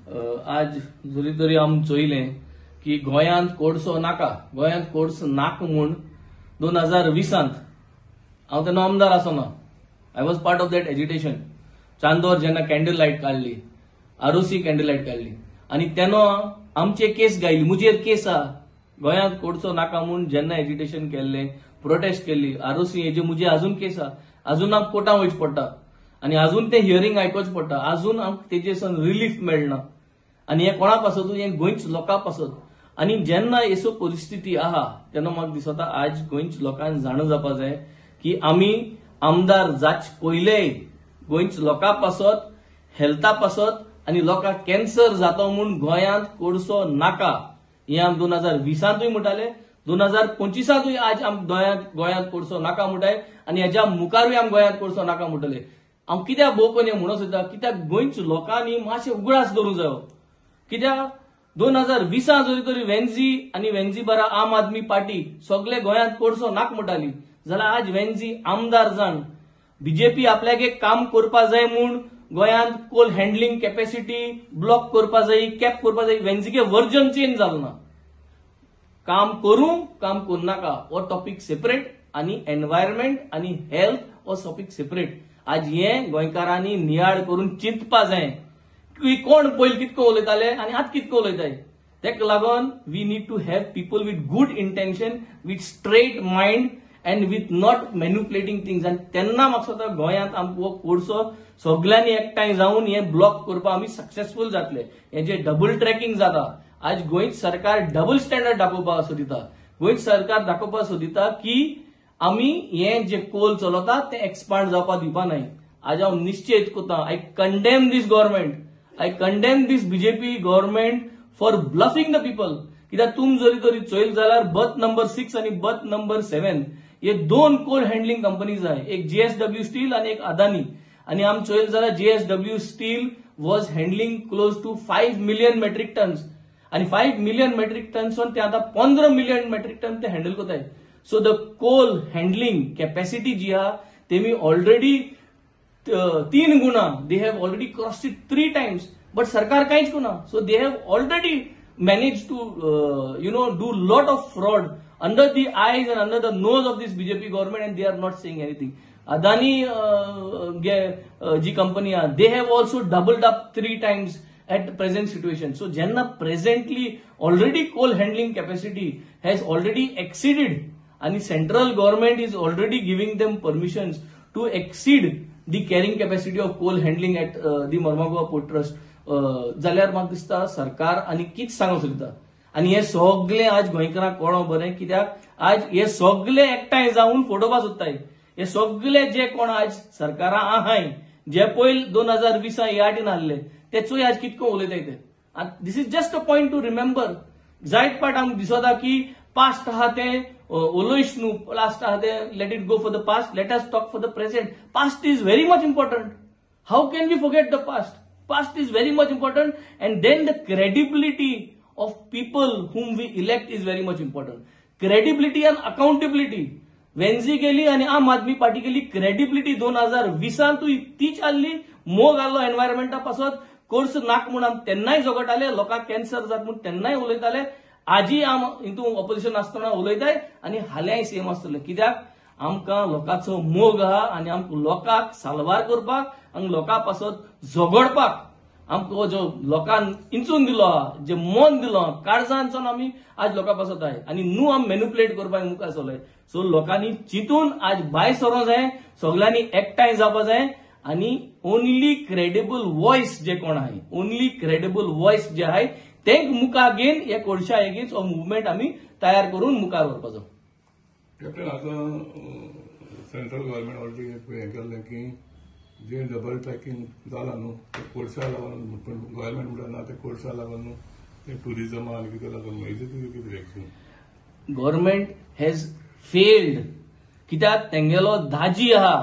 आज जरी तरी आम चोयलें की गोंयांत कोडसो नाका, गोंयांत कोर्स नाक म्हूण 2020 हांव तेन्ना आमदार आसना. I was part of that education. Chandor जेन्ना कॅन्डल लायट काडली, आरोसी कॅन्डल लायट काडली आनी तेन्ना आमचे केस गायली, मुजेर केस आहा गोंयांत कोडसो नाका म्हूण. जेन्ना एज्युटेशन केल्लें, प्रोटेस्ट केल्ली, आरोसी हेजे मुजे अजून केस आहा. अजून आमकां कोर्टां वयचें पडटा आनी अजून ते हियरिंग आयकोवचें पडटा. अजून आमकां तेजेसून रिलीफ मेळना आनी हें कोणा पासत, हें गोंयच लोकां पासत. आनी जेन्ना एसो परिस्थिती आहा तेन्ना म्हाका दिसता आज गोंयच लोकांक जाणो जावपा जाय की आमी आमदार जाच पयलेय गोंयच लोकां पासत, हेल्था पासत आनी लोकांक कॅन्सर जाता म्हूण गोंयांत कोडसो नाका. हें आमी 2020 म्हणटाले, 2025 आज आम गोंयांत कोडसो नाका म्हणटाय आनी हेज्या मुखारूय आमी गोंयांत कोडसो नाका म्हणटले. हांव कित्याक भोवपण हें म्हणून सोदता, कित्याक गोंयच लोकांनी मातशें उगडास धरूंक जायो. कित्याक 2020 जरी तरी वेन्झी आनी वेन्झी बारा आम आदमी पार्टी सगळे गोंयांत कोडसो नाक म्हणटाली, जाल्यार आज वेन्झी आमदार जावन बीजेपी आपल्याक एक काम करपा जाय म्हूण गोंयांत कोल हँडलिंग कॅपॅसिटी ब्लॉक करपा जाय, कॅप करपा जाय. वेन्झीगे वर्जन चेंज जालो ना. काम करूं, काम करनाका हो टॉपिक सेपरेट आनी एनवायरमेंट आनी हेल्थ हो टॉपिक सेपरेट. आज हें गोंयकारांनी नियाळ करून चिंतपा जाय की कोण पयलीं कितको उलयताले आनी आतां कितको उलयताय. तेका लागून we need to have people with good intention, with straight mind and with not manipulating things. आनी तेन्ना म्हाका दिसता गोंयांत आमकां हो कोडसो सगळ्यांनी एकठांय जावन हें ब्लॉक करपा आमी सक्सेसफूल जातले. हें जे डबल ट्रॅकिंग जाता, आज गोंयच सरकार डबल स्टँडर्ड दाखोवपा सोदिता. गोंयच सरकार दाखोवपा सोदिता की आमी हें जे कोल चलता तें एक्सपांड जावपा दिवपा न्हय. आज हांव निश्चीत कोता, I condemn this government, I condemn this BJP government for bluffing the people. कित्याक तुम जरी तरी चोयल जाल्यार बर्थ नंबर 6 आनी बर्थ नंबर 7 हे दोन कोल हँडलिंग कंपनीज आहाय, एक JSW स्टील आनी एक अदानी. आनी आम चोयल जाल्यार JSW steel was handling close to 5 million metric tons आनी 5 मिलियन मेट्रिक टन्सून ते आतां 15 मिलियन मेट्रिक टन ते हँडल करताय. So the coal handling capacity जी आहा तेमी ऑलरेडी 3 गुणा, they have already crossed it 3 times, but सरकार कांयच करना. So they have already manage to do lot of fraud under the eyes and under the nose of this BJP government, and they are not saying anything. Adani ji company, they have also doubled up 3 times at the present situation. So jenna presently already coal handling capacity has already exceeded and the central government is already giving them permissions to exceed the carrying capacity of coal handling at the Mormugao Port Trust. जाल्यार म्हाका दिसता सरकार आनी कितें सांगूंक सोदता. आनी हे सगळे आज गोंयकारांक कळोवप बरें, कित्याक आज हे सगळे एकठांय जावन फोडोवपा सोदताय. हे सगळे जे कोण आज सरकारां आहाय, जे पयलीं 2020 ह्या वाटेन आहले तेचोय आज कितको उलयताय ते. This is just a point to remember. जायत पाट आमकां दिसता की पास्ट आहा तें उलोयच न्हू, पास्ट आहा तें let it go for the past, let us talk for the present. Past is very much important. How can we forget the past? Past is very much important, and then the credibility of people whom we elect is very much important. Credibility and accountability. वेन्झी गेली आणि आम आदमी party गेली. Credibility 2020 तू ती चालली, मोग आलो एनवायरमेंटा पासत, course नाक म्हणून आम तेन्नाय झगडटाले, लोकांक कॅन्सर जात म्हणून तेन्नाय उलयताले. आजी आम हितून ऑपोजिशन आसतना उलयताय आनी हाल्याय सेम आसतले. कित्याक आमकां लोकांचो मोग आहा आनी आमकां लोकांक साल्वार करपाक आनी लोकां पासत झगडपाक आमकां जो लोकांक इंचून दिलो आहा, जे मन दिलो काळजांचो आमी आज लोकां पासत आहाय आनी न्हू आमी मॅन्युप्युलेट करपाक मुखार सरले. सो लोकांनी चिंतून आज भायर सरो जाय, सगळ्यांनी एकठांय जावपा जाय आनी ओनली क्रेडिबल वॉयस जे कोण आहाय, ओनली क्रेडिबल वॉयस जे आहाय तेंक मुखार घेवन हे कोडशा एगेन्स्ट हो मुवमेंट आमी तयार करून मुखार व्हरपाचो. कॅप्टन, आतां सेंट्रल गव्हर्मेंट ऑलरेडी हें केल्लें की जे डबल ट्रॅकिंग जालां न्हू ते कोळशा लागून, गव्हर्मेंट म्हणटा ते कोळशा लागून न्हू ते टुरिजमा आनी कितें लागून, हेजें तुजें कितें रिएक्शन? Government has failed. कित्याक तेंगेलो धाजी आहा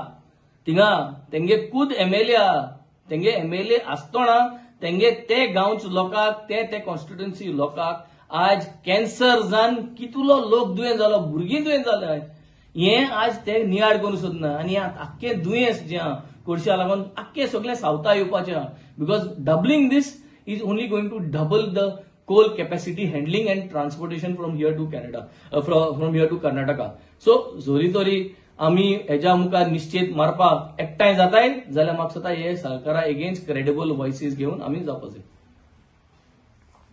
थिंगा, तेंगे खूद MLA आहा, तेंगे MLA आसतना तेंगे ते गांवच लोकांक, ते कॉन्स्टिट्युएन्सी लोकांक आज कॅन्सर जावन कितलो लोक दुयेंत जालो, भुरगीं दुयेंत जाल्यात. हें आज ते नियाळ करूंक सोदना आनी आख्खें दुयेंस जें आहा कोळशा लागून आख्खें सगळें सावता येवपाचें आहा. Because doubling this is only going to double the coal capacity handling and transportation from here to Canada, from here to Karnataka. So जोरी तोरी आमी हेच्या मुखार निश्चित मारपाक एकठांय जाताय जाल्यार म्हाका दिसता हे सरकारा एगेन्स्ट क्रेडिबल व्हॉइसीस घेवन आमी जावपाक जाय.